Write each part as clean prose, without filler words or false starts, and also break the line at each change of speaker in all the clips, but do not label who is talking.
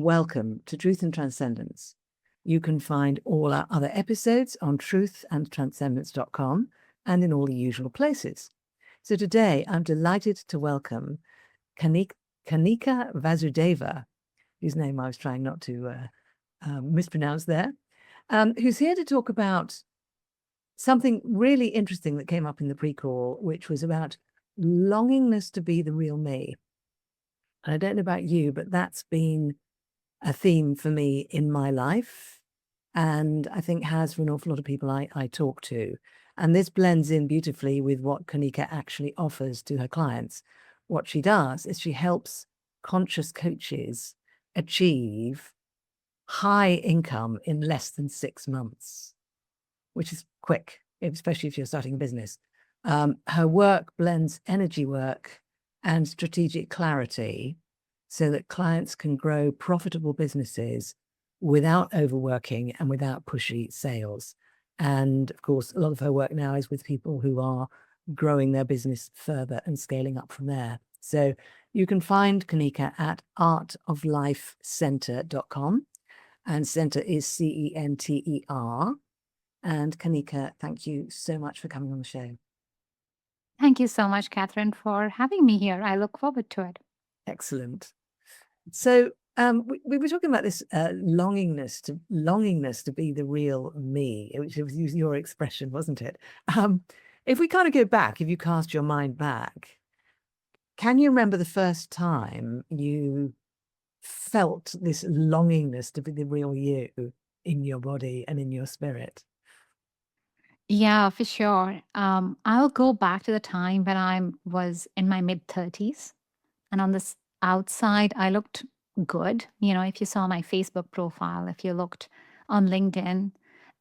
Welcome to Truth and Transcendence. You can find all our other episodes on truthandtranscendence.com and in all the usual places. So today I'm delighted to welcome Kanika Vasudeva, whose name I was trying not to mispronounce there, who's here to talk about something really interesting that came up in the pre-call, which was about longingness to be the real me. And I don't know about you, but that's been a theme for me in my life, and I think has for an awful lot of people I talk to. And this blends in beautifully with what Kanika actually offers to her clients. What she does is she helps conscious coaches achieve high income in less than 6 months, which is quick, especially if you're starting a business. Her work blends energy work and strategic clarity so that clients can grow profitable businesses without overworking and without pushy sales. And of course, a lot of her work now is with people who are growing their business further and scaling up from there. So you can find Kanika at artoflifecenter.com, and center is CENTER. And Kanika, thank you so much for coming on the show.
Thank you so much, Catherine, for having me here. I look forward to it.
Excellent. So we were talking about this longingness to be the real me, which was your expression, wasn't it? If we kind of go back, if you cast your mind back, can you remember the first time you felt this longingness to be the real you in your body and in your spirit?
Yeah, for sure. I'll go back to the time when I was in my mid-30s, and on this outside, I looked good. If you saw my Facebook profile, if you looked on LinkedIn,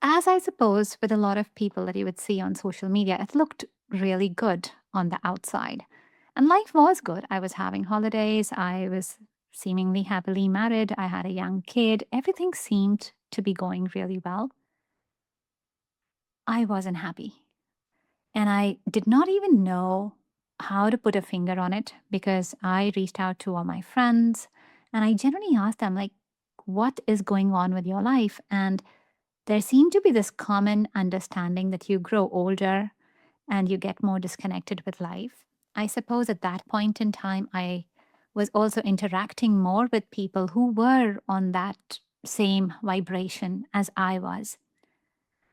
as I suppose with a lot of people that you would see on social media, it looked really good on the outside. And life was good. I was having holidays. I was seemingly happily married. I had a young kid. Everything seemed to be going really well. I wasn't happy. And I did not even know how to put a finger on it because I reached out to all my friends and I generally asked them, like, what is going on with your life? And there seemed to be this common understanding that you grow older and you get more disconnected with life. I suppose at that point in time, I was also interacting more with people who were on that same vibration as I was.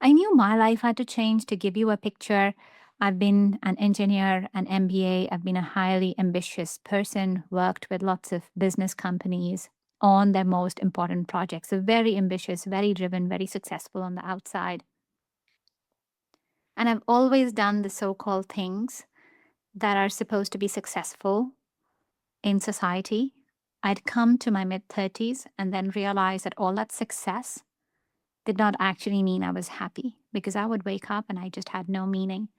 I knew my life had to change. To give you a picture, I've been an engineer, an MBA. I've been a highly ambitious person, worked with lots of business companies on their most important projects. So very ambitious, very driven, very successful on the outside. And I've always done the so-called things that are supposed to be successful in society. I'd come to my mid-30s and then realize that all that success did not actually mean I was happy, because I would wake up and I just had no meaning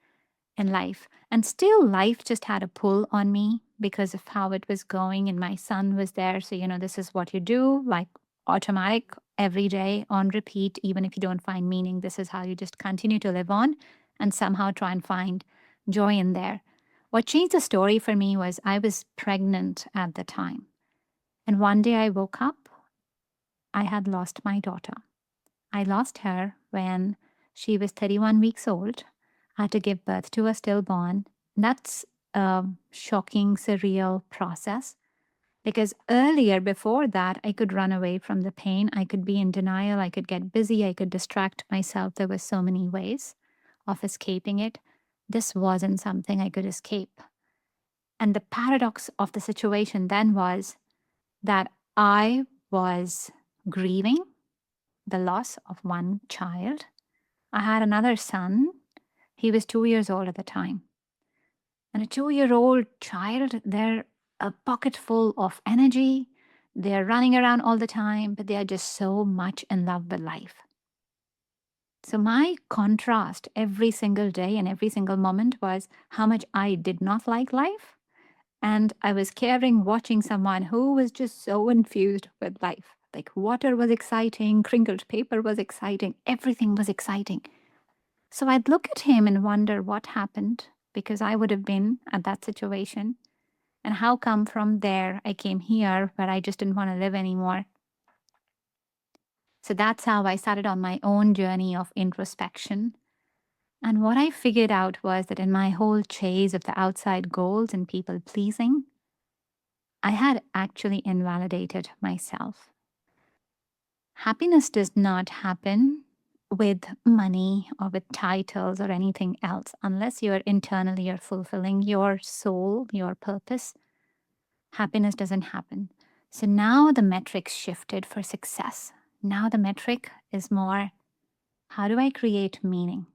in life. And still, life just had a pull on me because of how it was going. And my son was there. So, this is what you do, like automatic every day on repeat. Even if you don't find meaning, this is how you just continue to live on and somehow try and find joy in there. What changed the story for me was I was pregnant at the time. And one day I woke up, I had lost my daughter. I lost her when she was 31 weeks old. I had to give birth to a stillborn. That's a shocking, surreal process because earlier, before that, I could run away from the pain. I could be in denial. I could get busy. I could distract myself. There were so many ways of escaping it. This wasn't something I could escape. And the paradox of the situation then was that I was grieving the loss of one child. I had another son. He was 2 years old at the time. And a 2-year-old child, they're a pocket full of energy. They're running around all the time, but they are just so much in love with life. So my contrast every single day and every single moment was how much I did not like life. And I was caring, watching someone who was just so infused with life. Like water was exciting, crinkled paper was exciting, everything was exciting. So I'd look at him and wonder what happened, because I would have been at that situation. And how come from there I came here where I just didn't want to live anymore? So that's how I started on my own journey of introspection. And what I figured out was that in my whole chase of the outside goals and people pleasing, I had actually invalidated myself. Happiness does not happen with money or with titles or anything else unless you're internally are fulfilling your soul, your purpose. Happiness doesn't happen. So now the metrics shifted for success. Now the metric is more, how do I create meaning?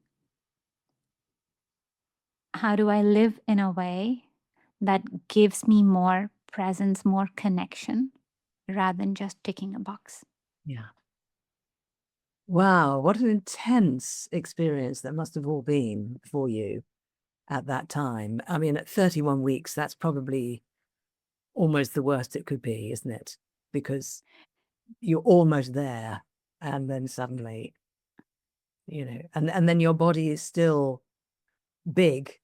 How do I live in a way that gives me more presence, more connection, rather than just ticking a box?
Yeah. Wow, what an intense experience that must have all been for you at that time. I mean, at 31 weeks, that's probably almost the worst it could be, isn't it? Because you're almost there, and then suddenly, and then your body is still big,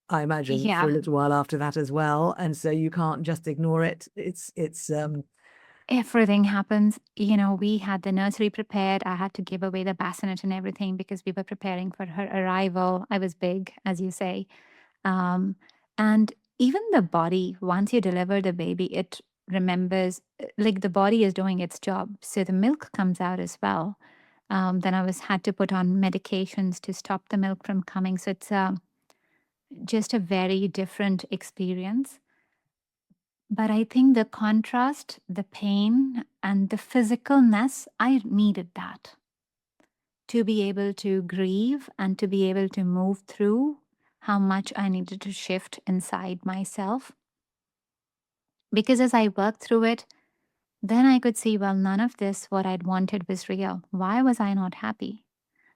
I imagine, for
Yeah,
a little while after that as well, and so you can't just ignore it. It's
everything happens. We had the nursery prepared. I had to give away the bassinet and everything because we were preparing for her arrival. I was big, as you say. And even the body, once you deliver the baby, it remembers, like the body is doing its job. So the milk comes out as well. Then I had to put on medications to stop the milk from coming. So it's just a very different experience. But I think the contrast, the pain, and the physicalness, I needed that to be able to grieve and to be able to move through how much I needed to shift inside myself. Because as I worked through it, then I could see, well, none of this, what I'd wanted, was real. Why was I not happy?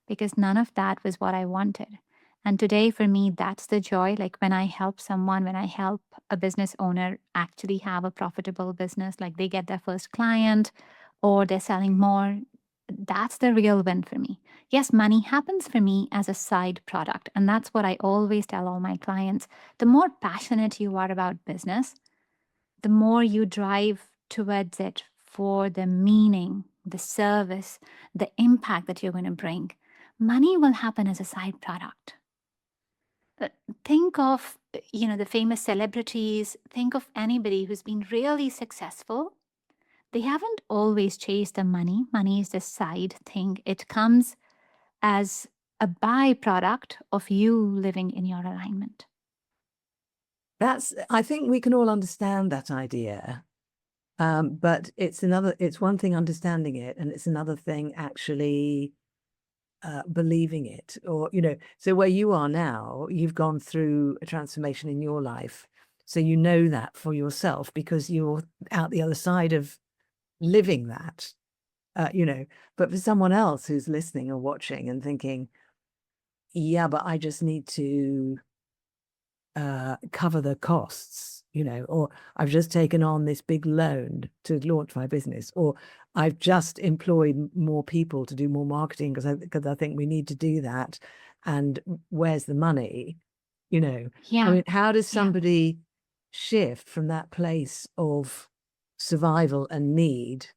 Because none of that was what I wanted. And today, for me, that's the joy. Like when I help someone, when I help a business owner actually have a profitable business, like they get their first client or they're selling more, that's the real win for me. Yes, money happens for me as a side product. And that's what I always tell all my clients. The more passionate you are about business, the more you drive towards it for the meaning, the service, the impact that you're going to bring, money will happen as a side product. Think of, the famous celebrities, think of anybody who's been really successful. They haven't always chased the money. Money is the side thing. It comes as a byproduct of you living in your alignment.
I think we can all understand that idea. But it's one thing understanding it, and it's another thing actually believing it. Or, so where you are now, you've gone through a transformation in your life. So you know that for yourself because you're out the other side of living that, but for someone else who's listening or watching and thinking, yeah, but I just need to cover the costs, or I've just taken on this big loan to launch my business, or I've just employed more people to do more marketing because I think we need to do that. And where's the money? I
Yeah,
mean, how does
yeah.
somebody shift from that place of survival and need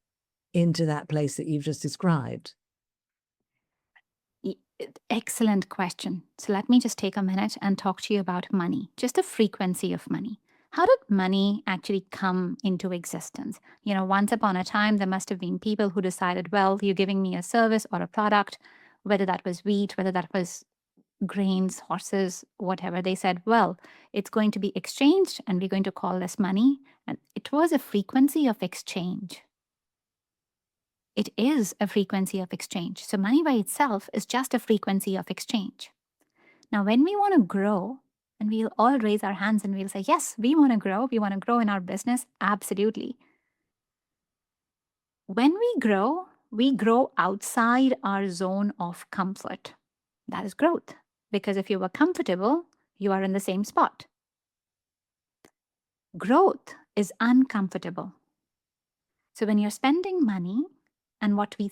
into that place that you've just described?
Excellent question. So let me just take a minute and talk to you about money, just the frequency of money. How did money actually come into existence? Once upon a time, there must have been people who decided, well, you're giving me a service or a product, whether that was wheat, whether that was grains, horses, whatever. They said, well, it's going to be exchanged and we're going to call this money. And it was a frequency of exchange. It is a frequency of exchange. So money by itself is just a frequency of exchange. Now, when we want to grow, and we'll all raise our hands and we'll say, yes, we want to grow. We want to grow in our business. Absolutely. When we grow outside our zone of comfort. That is growth. Because if you were comfortable, you are in the same spot. Growth is uncomfortable. So when you're spending money and what we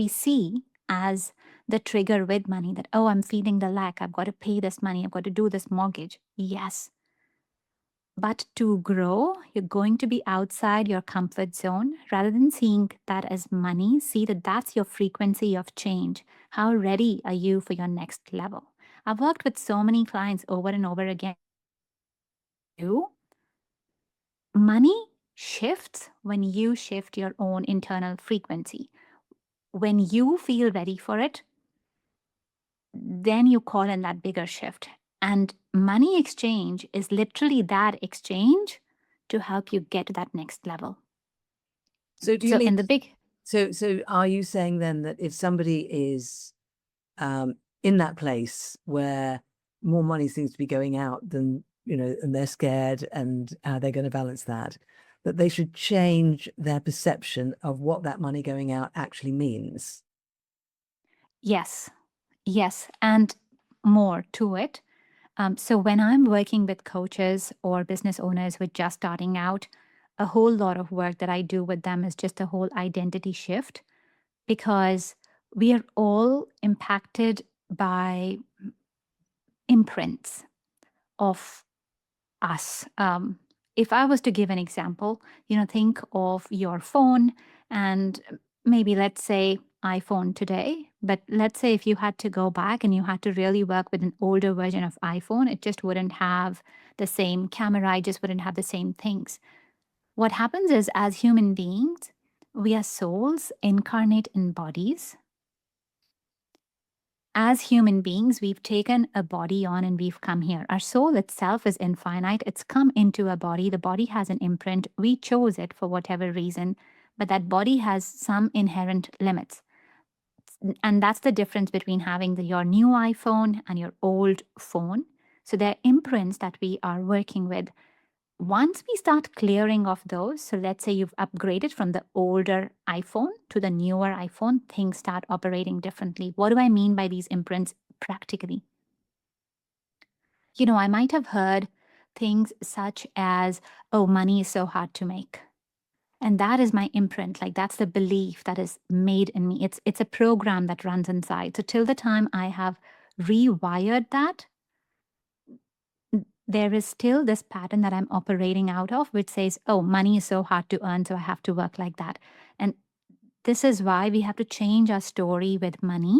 see as the trigger with money that, oh, I'm feeling the lack. I've got to pay this money. I've got to do this mortgage. Yes. But to grow, you're going to be outside your comfort zone. Rather than seeing that as money, see that that's your frequency of change. How ready are you for your next level? I've worked with so many clients over and over again. Money shifts when you shift your own internal frequency. When you feel ready for it, then you call in that bigger shift. And money exchange is literally that exchange to help you get to that next level.
So do you
So
mean
in the big,
so are you saying then that if somebody is in that place where more money seems to be going out than, and they're scared and how they're going to balance that they should change their perception of what that money going out actually means?
yes, yes, and more to it. So when I'm working with coaches or business owners who are just starting out, a whole lot of work that I do with them is just a whole identity shift, because we are all impacted by imprints of us. If I was to give an example, think of your phone, and maybe let's say iPhone today, but let's say if you had to go back and you had to really work with an older version of iPhone, it just wouldn't have the same camera, it just wouldn't have the same things. What happens is, as human beings, we are souls incarnate in bodies. As human beings, we've taken a body on and we've come here. Our soul itself is infinite. It's come into a body. The body has an imprint. We chose it for whatever reason, but that body has some inherent limits. And that's the difference between having your new iPhone and your old phone. So there are imprints that we are working with. Once we start clearing off those, so let's say you've upgraded from the older iPhone to the newer iPhone, things start operating differently. What do I mean by these imprints practically? I might have heard things such as, oh, money is so hard to make. And that is my imprint. Like, that's the belief that is made in me. It's a program that runs inside. So till the time I have rewired that, there is still this pattern that I'm operating out of, which says, oh, money is so hard to earn, so I have to work like that. And this is why we have to change our story with money.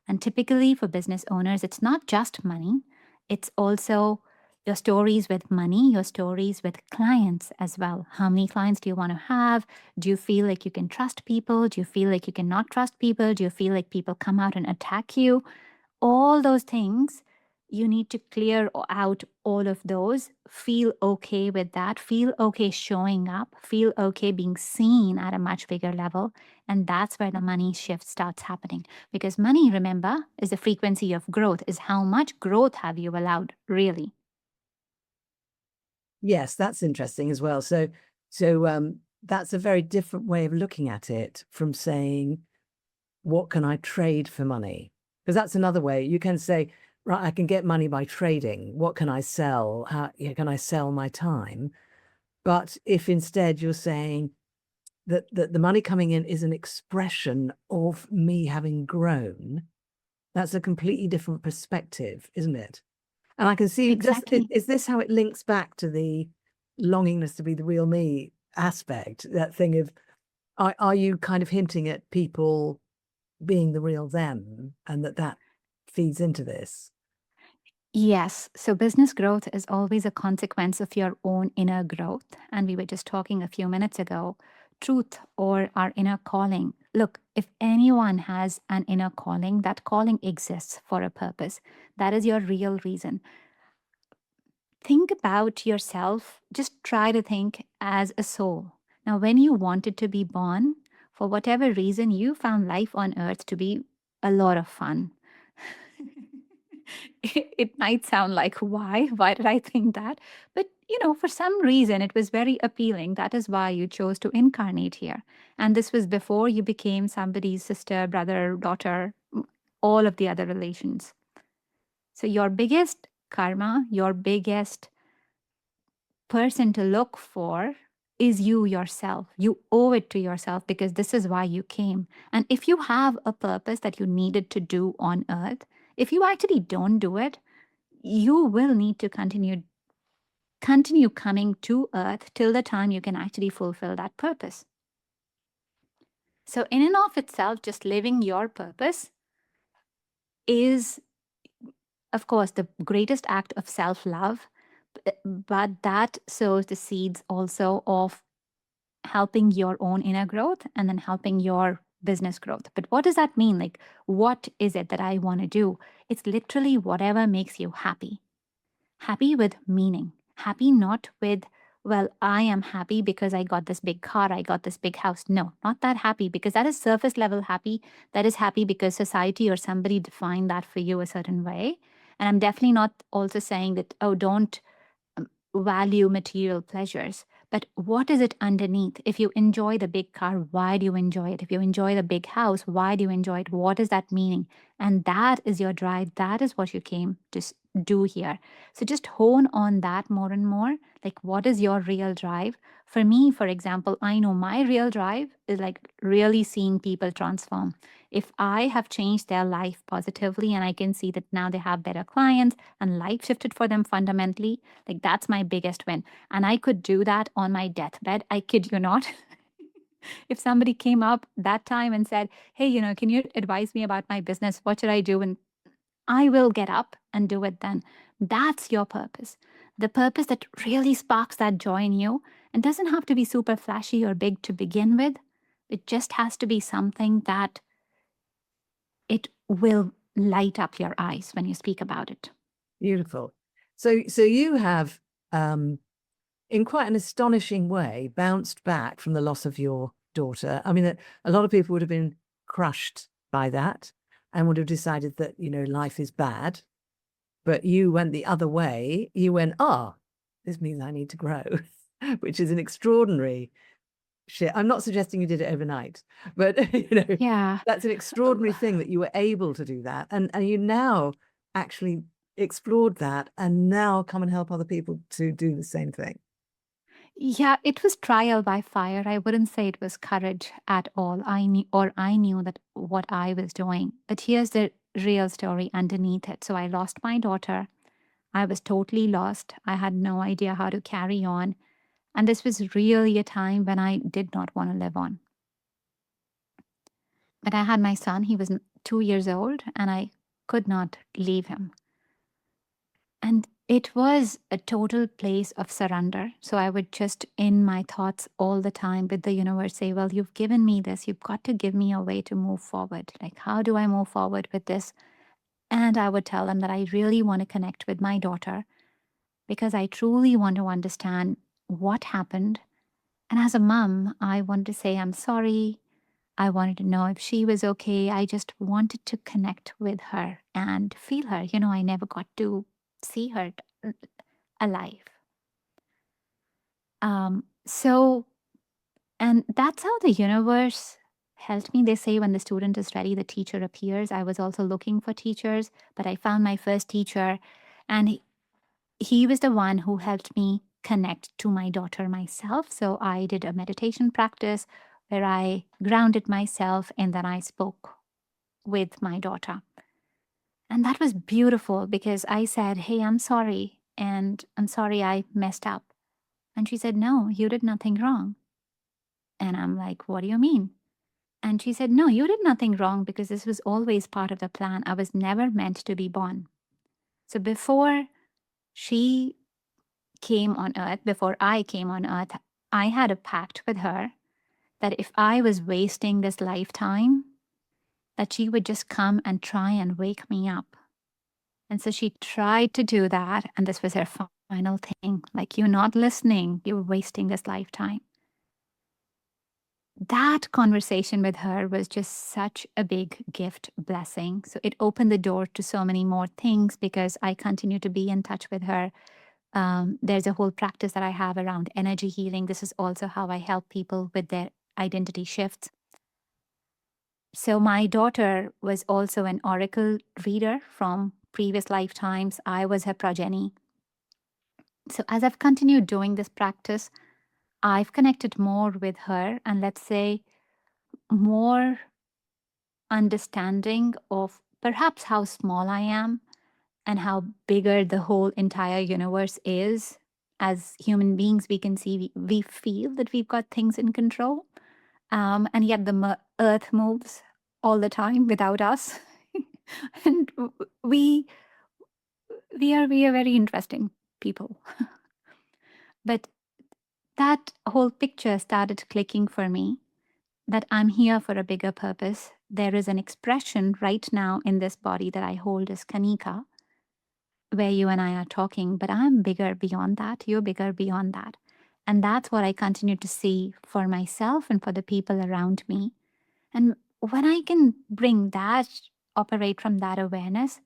And typically for business owners, it's not just money, it's also your stories with money, your stories with clients as well. How many clients do you want to have? Do you feel like you can trust people? Do you feel like you cannot trust people? Do you feel like people come out and attack you? All those things, you need to clear out all of those. Feel okay with that. Feel okay showing up. Feel okay being seen at a much bigger level. And that's where the money shift starts happening. Because money, remember, is the frequency of growth, is how much growth have you allowed, really.
Yes, that's interesting as well. So that's a very different way of looking at it from saying, what can I trade for money? Because that's another way. You can say, right, I can get money by trading. What can I sell? How can I sell my time? But if instead you're saying that the money coming in is an expression of me having grown, that's a completely different perspective, isn't it? And I can see
Exactly.
is this how it links back to the longingness to be the real me aspect? That thing of, are you kind of hinting at people being the real them, and that feeds into this?
Yes. So business growth is always a consequence of your own inner growth. And we were just talking a few minutes ago, truth or our inner calling. Look, if anyone has an inner calling, that calling exists for a purpose. That is your real reason. Think about yourself. Just try to think as a soul. Now, when you wanted to be born, for whatever reason, you found life on earth to be a lot of fun. It might sound like, why? Why did I think that? But, for some reason, it was very appealing. That is why you chose to incarnate here. And this was before you became somebody's sister, brother, daughter, all of the other relations. So, your biggest karma, your biggest person to look for is you yourself. You owe it to yourself because this is why you came. And if you have a purpose that you needed to do on earth, if you actually don't do it, you will need to continue continue coming to earth till the time you can actually fulfill that purpose. So in and of itself, just living your purpose is, of course, the greatest act of self-love, but that sows the seeds also of helping your own inner growth and then helping your business growth. But what does that mean? Like, what is it that I want to do? It's literally whatever makes you happy. Happy with meaning. Happy not with, well, I am happy because I got this big car, I got this big house. No, not that happy, because that is surface level happy. That is happy because society or somebody defined that for you a certain way. And I'm definitely not also saying that, oh, don't value material pleasures. But what is it underneath? If you enjoy the big car, why do you enjoy it? If you enjoy the big house, why do you enjoy it? What is that meaning? And that is your drive. That is what you came to do here. So just hone on that more and more. Like, what is your real drive? For me, for example, I know my real drive is like really seeing people transform. If I have changed their life positively and I can see that now they have better clients and life shifted for them fundamentally, like that's my biggest win. And I could do that on my deathbed. I kid you not. If somebody came up that time and said, hey, can you advise me about my business? What should I do? And I will get up and do it then. That's your purpose. The purpose that really sparks that joy in you and doesn't have to be super flashy or big to begin with. It just has to be something that it will light up your eyes when you speak about it.
Beautiful. So you have, in quite an astonishing way, bounced back from the loss of your daughter. I mean, a lot of people would have been crushed by that and would have decided that, life is bad. But you went the other way. You went, this means I need to grow, which is an extraordinary shit. I'm not suggesting you did it overnight, but
Yeah.
that's an extraordinary thing that you were able to do that. And you now actually explored that and now come and help other people to do the same thing.
Yeah, it was trial by fire. I wouldn't say it was courage at all. I knew that what I was doing. But here's the real story underneath it. So I lost my daughter. I was totally lost. I had no idea how to carry on. And this was really a time when I did not want to live on. But I had my son. He was 2 years old and I could not leave him. And it was a total place of surrender. So I would just, in my thoughts all the time with the universe, say, well, you've given me this. You've got to give me a way to move forward. Like, how do I move forward with this? And I would tell them that I really want to connect with my daughter because I truly want to understand what happened. And as a mom, I wanted to say, I'm sorry. I wanted to know if she was okay. I just wanted to connect with her and feel her. I never got to see her alive. So, and that's how the universe helped me. They say when the student is ready, the teacher appears. I was also looking for teachers, but I found my first teacher, and he was the one who helped me connect to my daughter myself. So I did a meditation practice where I grounded myself and then I spoke with my daughter. And that was beautiful because I said, hey, I'm sorry. And I'm sorry I messed up. And she said, no, you did nothing wrong. And I'm like, what do you mean? And she said, no, you did nothing wrong because this was always part of the plan. I was never meant to be born. So before she came on earth, before I came on earth, I had a pact with her that if I was wasting this lifetime, that she would just come and try and wake me up. And so she tried to do that. And this was her final thing. Like, you're not listening. You're wasting this lifetime. That conversation with her was just such a big gift blessing. So it opened the door to so many more things because I continue to be in touch with her. There's a whole practice that I have around energy healing. This is also how I help people with their identity shifts. So my daughter was also an oracle reader from previous lifetimes. I was her progeny. So as I've continued doing this practice, I've connected more with her and, let's say, more understanding of perhaps how small I am and how bigger the whole entire universe is. as human beings, we can see, we feel that we've got things in control. And yet the earth moves all the time without us. And we are very interesting people. But that whole picture started clicking for me, that I'm here for a bigger purpose. There is an expression right now in this body that I hold as Kanika, where you and I are talking, but I'm bigger beyond that. You're bigger beyond that. And that's what I continue to see for myself and for the people around me. And when I can bring that, operate from that awareness,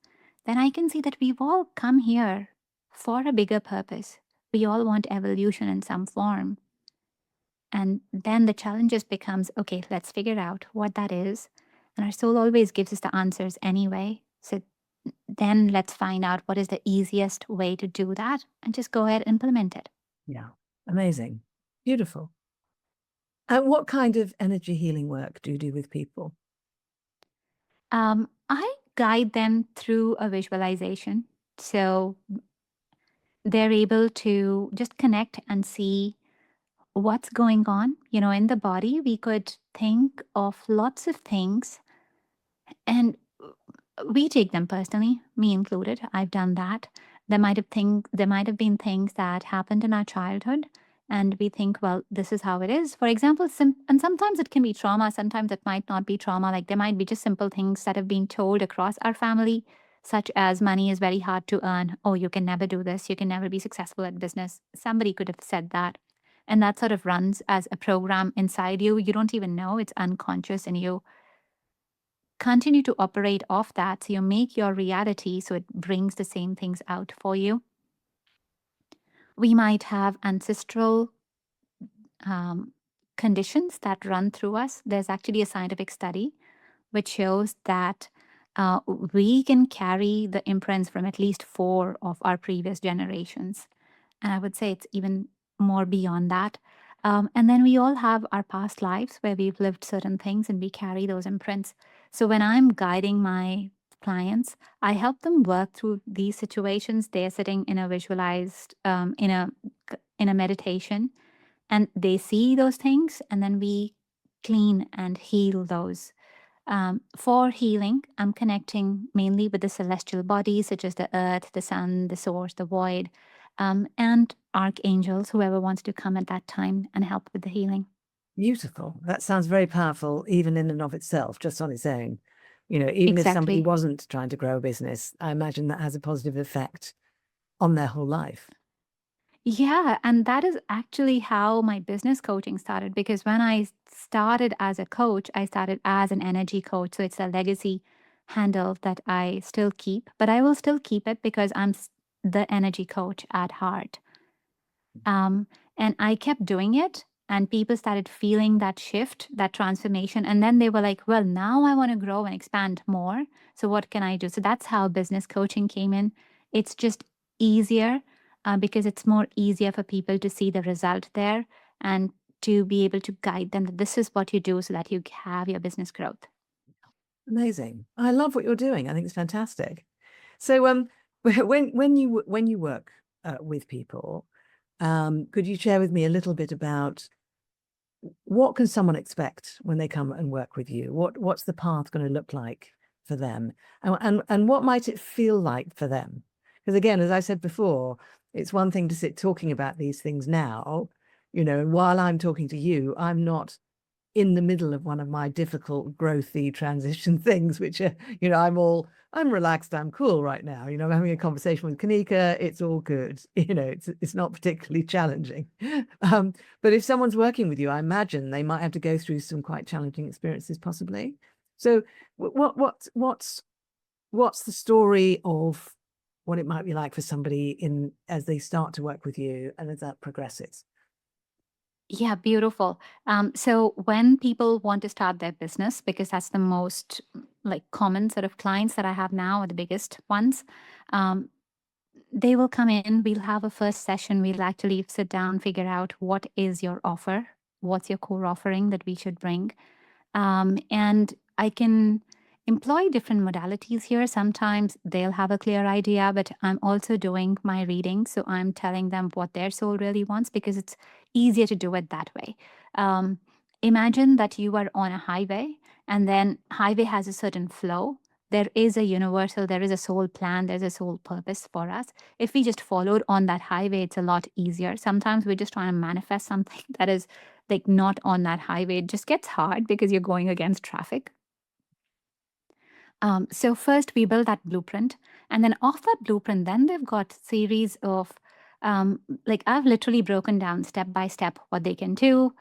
then I can see that we've all come here for a bigger purpose. We all want evolution in some form. And then the challenge just becomes, okay, let's figure out what that is. And our soul always gives us the answers anyway. So then let's find out what is the easiest way to do that and just go ahead and implement it.
Yeah. Amazing. Beautiful. And what kind of energy healing work do you do with people?
I guide them through a visualization. So they're able to just connect and see what's going on. In the body, we could think of lots of things, and we take them personally, me included. I've done that. There might have been things that happened in our childhood, and we think, well, this is how it is. For example, and sometimes it can be trauma. Sometimes it might not be trauma. Like there might be just simple things that have been told across our family, such as money is very hard to earn. Oh, you can never do this. You can never be successful at business. Somebody could have said that. And that sort of runs as a program inside you. You don't even know, it's unconscious, and you continue to operate off that. So you make your reality so it brings the same things out for you. We might have ancestral conditions that run through us. There's actually a scientific study which shows that we can carry the imprints from at least 4 of our previous generations. And I would say it's even more beyond that. And then we all have our past lives where we've lived certain things and we carry those imprints. So when I'm guiding my clients, I help them work through these situations. They're sitting in a visualized, in a meditation, and they see those things, and then we clean and heal those. For healing, I'm connecting mainly with the celestial bodies, such as the earth, the sun, the source, the void, and archangels, whoever wants to come at that time and help with the healing.
Beautiful. That sounds very powerful, even in and of itself, just on its own. Even if somebody
Exactly.
wasn't trying to grow a business, I imagine that has a positive effect on their whole life.
Yeah, and that is actually how my business coaching started, because when I started as a coach, I started as an energy coach. So it's a legacy handle that I still keep, but I will still keep it because I'm the energy coach at heart. And I kept doing it, and people started feeling that shift, that transformation. And then they were like, well, now I want to grow and expand more. So what can I do? So that's how business coaching came in. It's just easier because it's more easier for people to see the result there and to be able to guide them that this is what you do so that you have your business growth.
Amazing. I love what you're doing. I think it's fantastic. So, when you work with people, could you share with me a little bit about what can someone expect when they come and work with you? What's the path going to look like for them, and what might it feel like for them? Because again, as I said before, it's one thing to sit talking about these things now, and while I'm talking to you, I'm not in the middle of one of my difficult growthy transition things, which are, I'm relaxed, I'm cool right now. I'm having a conversation with Kanika, it's all good. It's not particularly challenging. But if someone's working with you, I imagine they might have to go through some quite challenging experiences, possibly. So what's the story of what it might be like for somebody as they start to work with you and as that progresses?
Yeah, beautiful. So when people want to start their business, because that's the most like common sort of clients that I have now, are the biggest ones, um, they will come in. We'll have a first session. We'll actually sit down, figure out what is your offer, what's your core offering that we should bring, and I can. employ different modalities here. Sometimes they'll have a clear idea, but I'm also doing my reading. So I'm telling them what their soul really wants because it's easier to do it that way. Um, Imagine that you are on a highway and then highway has a certain flow. There is a universal, there is a soul plan, there's a soul purpose for us. If we just followed on that highway, it's a lot easier. Sometimes we're just trying to manifest something that is like not on that highway. It just gets hard because you're going against traffic. So first we build that blueprint, and then off that blueprint, then they've got series of like I've literally broken down step by step what they can do.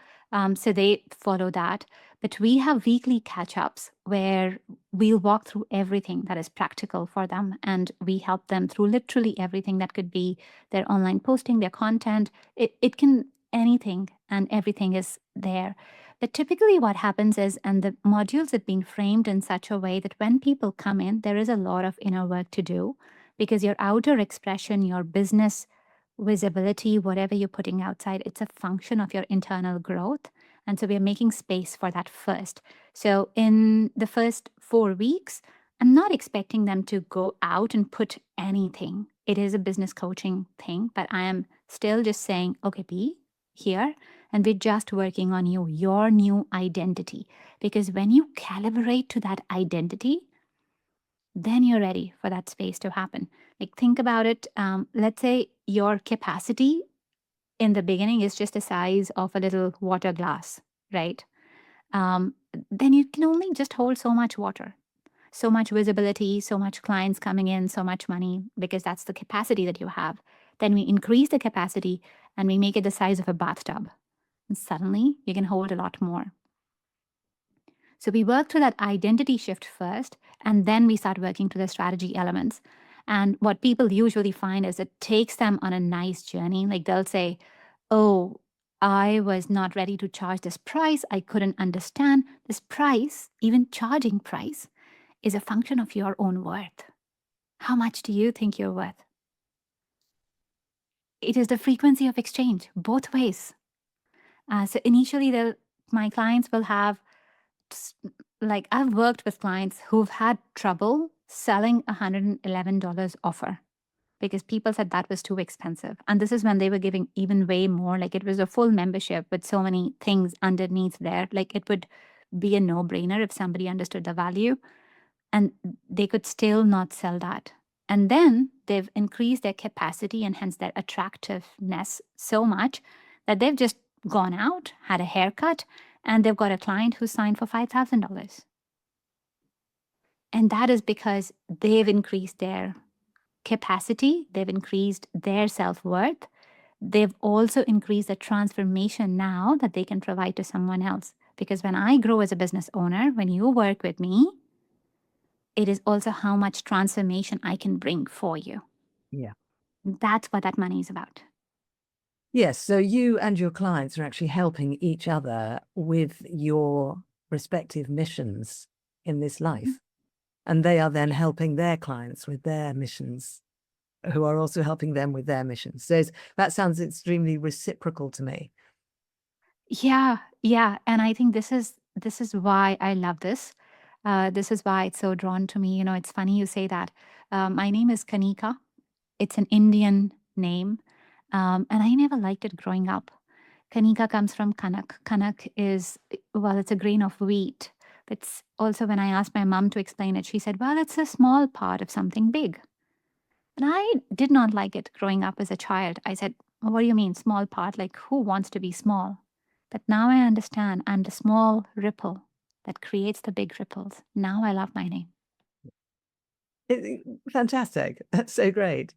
So they follow that. But we have weekly catch-ups where we'll walk through everything that is practical for them, and we help them through literally everything that could be their online posting, their content. It can anything and everything is there. But typically, what happens is, and the modules have been framed in such a way that when people come in, there is a lot of inner work to do because your outer expression, your business visibility, whatever you're putting outside, it's a function of your internal growth. And so we're making space for that first. So in the first 4 weeks, I'm not expecting them to go out and put anything. It is a business coaching thing, but I am still just saying, okay, be here and we're just working on you, your new identity. Because when you calibrate to that identity, then you're ready for that space to happen. Like, think about it. Let's say your capacity in the beginning is just the size of a little water glass, right? Then you can only just hold so much water, so much visibility, so much clients coming in, so much money, because that's the capacity that you have. Then we increase the capacity and we make it the size of a bathtub. And suddenly you can hold a lot more. So we work through that identity shift first, and then we start working through the strategy elements. And what people usually find is it takes them on a nice journey. Like they'll say, oh, I was not ready to charge this price. I couldn't understand this price, even charging price, is a function of your own worth. How much do you think you're worth? It is the frequency of exchange, both ways. So initially, my clients will have, like, I've worked with clients who've had trouble selling $111 offer because people said that was too expensive. And this is when they were giving even way more. Like, it was a full membership with so many things underneath there. Like, it would be a no-brainer if somebody understood the value, and they could still not sell that. And then they've increased their capacity and hence their attractiveness so much that they've just gone out, had a haircut, and they've got a client who signed for $5,000. And that is because they've increased their capacity, they've increased their self-worth, they've also increased the transformation now that they can provide to someone else. Because when I grow as a business owner, when you work with me, it is also how much transformation I can bring for you.
Yeah.
That's what that money is about.
Yes. So you and your clients are actually helping each other with your respective missions in this life. And they are then helping their clients with their missions, who are also helping them with their missions. So that sounds extremely reciprocal to me.
Yeah, yeah. And I think this is why I love this. This is why it's so drawn to me. You know, it's funny you say that. My name is Kanika. It's an Indian name. And I never liked it growing up. Kanika comes from Kanak. Kanak is, well, it's a grain of wheat. But it's also, when I asked my mom to explain it, she said, well, it's a small part of something big. And I did not like it growing up as a child. I said, what do you mean, small part? Like, who wants to be small? But now I understand I'm the small ripple that creates the big ripples. Now I love my name.
Fantastic. That's so great.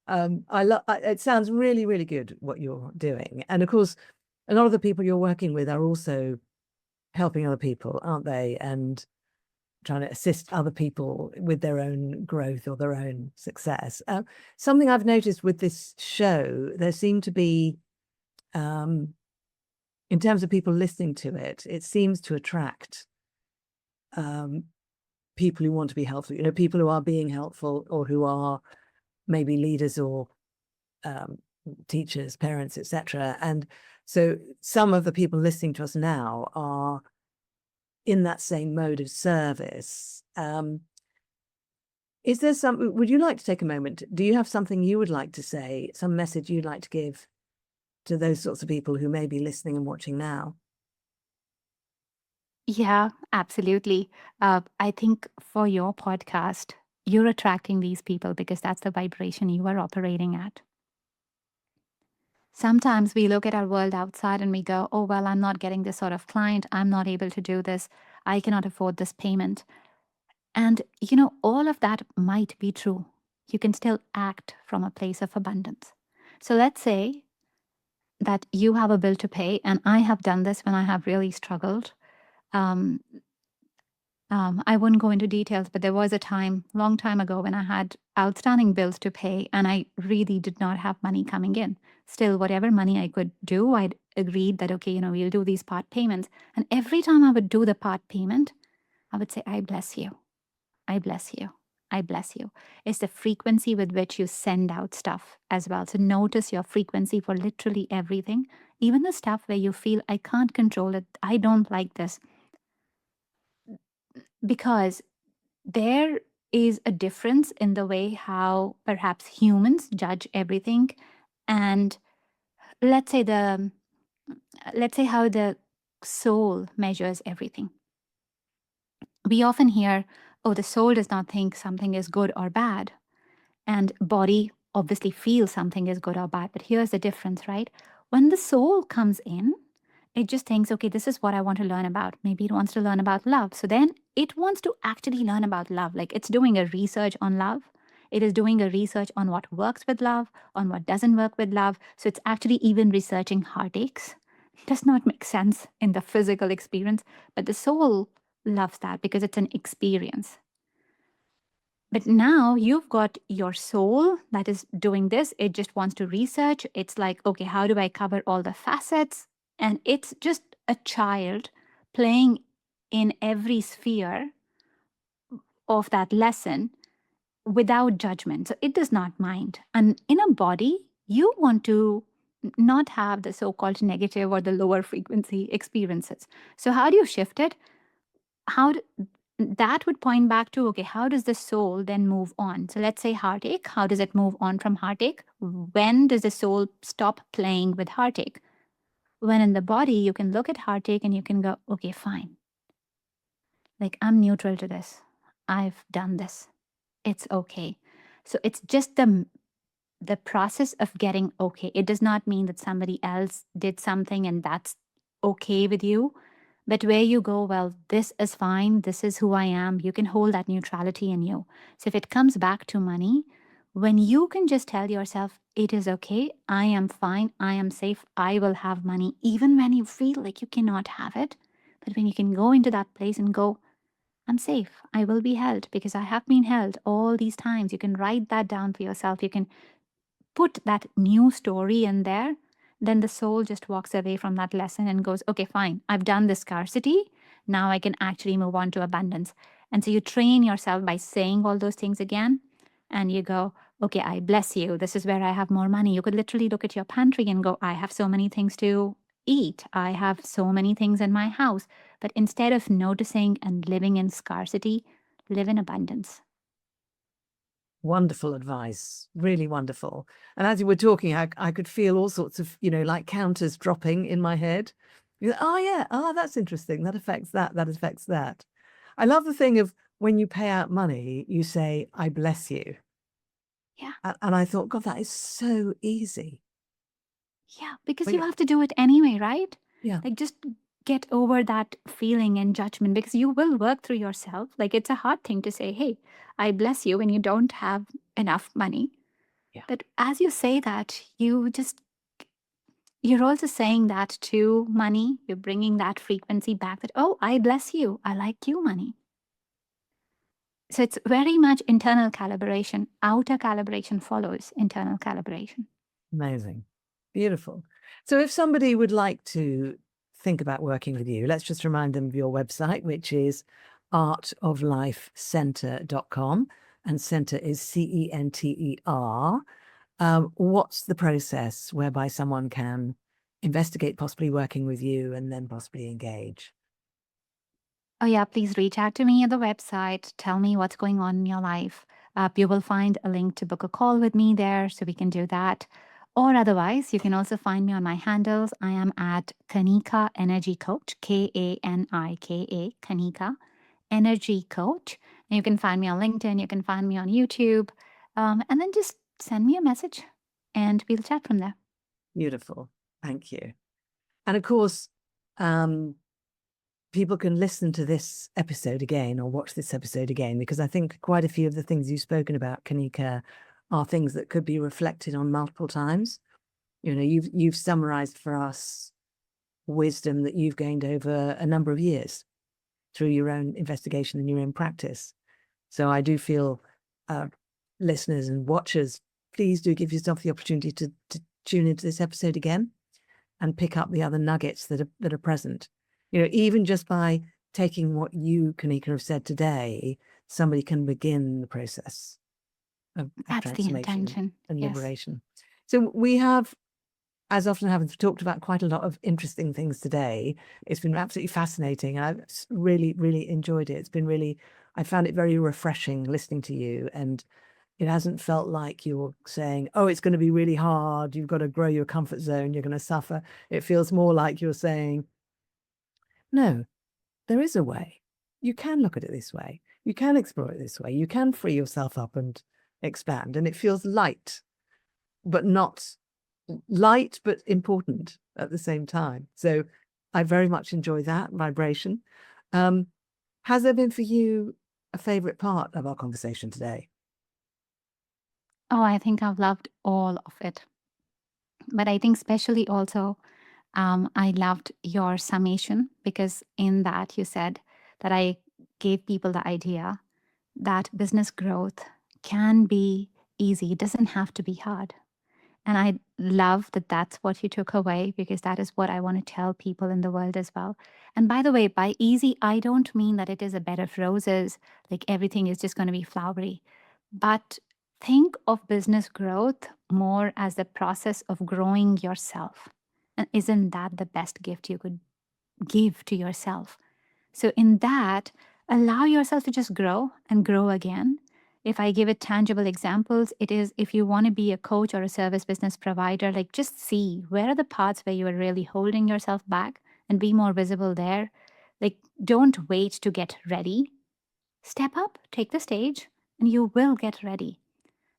It sounds really, really good what you're doing. And of course, a lot of the people you're working with are also helping other people, aren't they? And trying to assist other people with their own growth or their own success. Something I've noticed with this show, there seem to be, in terms of people listening to it, it seems to attract people who want to be helpful, you know, people who are being helpful or who are maybe leaders or teachers, parents, etc. And so some of the people listening to us now are in that same mode of service. Is there some, would you like to take a moment? Do you have something you would like to say, some message you'd like to give to those sorts of people who may be listening and watching now?
Yeah, absolutely. I think for your podcast, you're attracting these people because that's the vibration you are operating at. Sometimes we look at our world outside and we go, oh, well, I'm not getting this sort of client. I'm not able to do this. I cannot afford this payment. And, all of that might be true. You can still act from a place of abundance. So let's say that you have a bill to pay, and I have done this when I have really struggled. Um, I wouldn't go into details, but there was a time, long time ago, when I had outstanding bills to pay and I really did not have money coming in. Still, whatever money I could do, I'd agreed that, okay, we'll do these part payments. And every time I would do the part payment, I would say, I bless you. I bless you. I bless you. It's the frequency with which you send out stuff as well. So notice your frequency for literally everything, even the stuff where you feel I can't control it. I don't like this. Because there is a difference in the way how perhaps humans judge everything. And let's say how the soul measures everything. We often hear, oh, the soul does not think something is good or bad. And body obviously feels something is good or bad. But here's the difference, right? When the soul comes in, it just thinks, okay, this is what I want to learn about. Maybe it wants to learn about love. So then it wants to actually learn about love. Like it's doing a research on love. It is doing a research on what works with love, on what doesn't work with love. So it's actually even researching heartaches. Does not make sense in the physical experience, but the soul loves that because it's an experience. But now you've got your soul that is doing this. It just wants to research. It's like, okay, how do I cover all the facets? And it's just a child playing in every sphere of that lesson without judgment. So it does not mind. And in a body, you want to not have the so called negative or the lower frequency experiences. So, how do you shift it? How do, that would point back to, okay, how does the soul then move on? So let's say heartache. How does it move on from heartache? When does the soul stop playing with heartache? When in the body, you can look at heartache and you can go, okay, fine. Like, I'm neutral to this. I've done this. It's okay. So it's just the process of getting okay. It does not mean that somebody else did something and that's okay with you. But where you go, well, this is fine. This is who I am. You can hold that neutrality in you. So if it comes back to money, when you can just tell yourself, it is okay. I am fine. I am safe. I will have money, even when you feel like you cannot have it. But when you can go into that place and go, I'm safe. I will be held because I have been held all these times. You can write that down for yourself. You can put that new story in there, then the soul just walks away from that lesson and goes, okay, fine, I've done the scarcity. Now I can actually move on to abundance. And so you train yourself by saying all those things again. And you go, okay, I bless you. This is where I have more money. You could literally look at your pantry and go, I have so many things to eat. I have so many things in my house. But instead of noticing and living in scarcity, live in abundance.
Wonderful advice, really wonderful. And as you were talking, I could feel all sorts of, like counters dropping in my head. Oh, yeah, that's interesting. That affects that. That affects that. I love the thing of when you pay out money, you say, I bless you.
Yeah.
And I thought, God, that is so easy.
Yeah, because
Well,
you have to do it anyway, right?
yeah.
Like just get over that feeling and judgment because you will work through yourself. Like it's a hard thing to say, hey, I bless you when you don't have enough money.
Yeah.
But as you say that, you're also saying that to money. You're bringing that frequency back that, oh, I bless you. I like you, money. So it's very much internal calibration. Outer calibration follows internal calibration.
Amazing. Beautiful. So if somebody would like to think about working with you, let's just remind them of your website, which is artoflifecenter.com. And center is CENTER. What's the process whereby someone can investigate possibly working with you and then possibly engage?
Oh, yeah, please reach out to me at the website. Tell me what's going on in your life. You will find a link to book a call with me there, so we can do that. Or otherwise, you can also find me on my handles. I am at Kanika Energy Coach, Kanika, Kanika Energy Coach. And you can find me on LinkedIn, you can find me on YouTube. And then just send me a message and we'll chat from there.
Beautiful. Thank you. And of course, people can listen to this episode again or watch this episode again, because I think quite a few of the things you've spoken about, Kanika, are things that could be reflected on multiple times. You know, you've summarized for us wisdom that you've gained over a number of years through your own investigation and your own practice. So I do feel listeners and watchers, please do give yourself the opportunity to tune into this episode again and pick up the other nuggets that are present. You know, even just by taking what you, Kanika, have said today, somebody can begin the process of
That's the
transformation
intention.
and
Yes.
liberation. So we have, as often happens, talked about quite a lot of interesting things today. It's been absolutely fascinating. I've really, really enjoyed it. It's been really, I found it very refreshing listening to you. And it hasn't felt like you're saying, oh, it's going to be really hard. You've got to grow your comfort zone. You're going to suffer. It feels more like you're saying, no, there is a way. You can look at it this way. You can explore it this way. You can free yourself up and expand. And it feels light, but not light, but important at the same time. So I very much enjoy that vibration. Has there been for you a favorite part of our conversation today?
Oh, I think I've loved all of it. But I think, especially also, I loved your summation, because in that you said that I gave people the idea that business growth can be easy, it doesn't have to be hard. And I love that that's what you took away, because that is what I want to tell people in the world as well. And by the way, by easy, I don't mean that it is a bed of roses, like everything is just going to be flowery. But think of business growth more as the process of growing yourself. And isn't that the best gift you could give to yourself? So, in that, allow yourself to just grow and grow again. If I give it tangible examples, it is, if you want to be a coach or a service business provider, like just see where are the parts where you are really holding yourself back and be more visible there. Like, don't wait to get ready. Step up, take the stage, and you will get ready.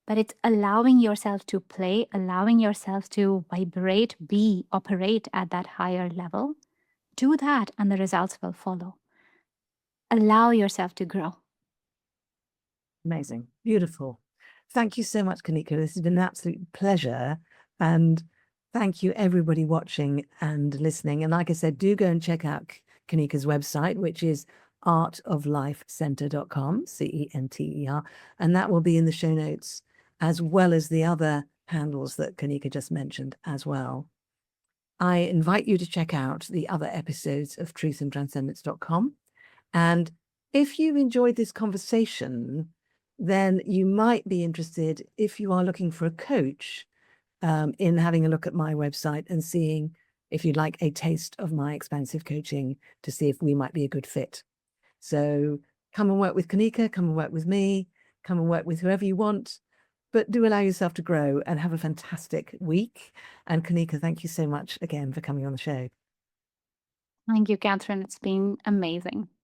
But it's allowing yourself to play, allowing yourself to vibrate, operate at that higher level. Do that, and the results will follow. Allow yourself to grow.
Amazing. Beautiful. Thank you so much, Kanika. This has been an absolute pleasure. And thank you, everybody watching and listening. And like I said, do go and check out Kanika's website, which is artoflifecenter.com, CENTER. And that will be in the show notes, as well as the other handles that Kanika just mentioned as well. I invite you to check out the other episodes of truthandtranscendence.com. And if you enjoyed this conversation, then you might be interested, if you are looking for a coach, in having a look at my website and seeing if you'd like a taste of my expansive coaching to see if we might be a good fit. So come and work with Kanika, come and work with me, come and work with whoever you want, but do allow yourself to grow and have a fantastic week. And Kanika, thank you so much again for coming on the show.
Thank you, Catherine. It's been amazing.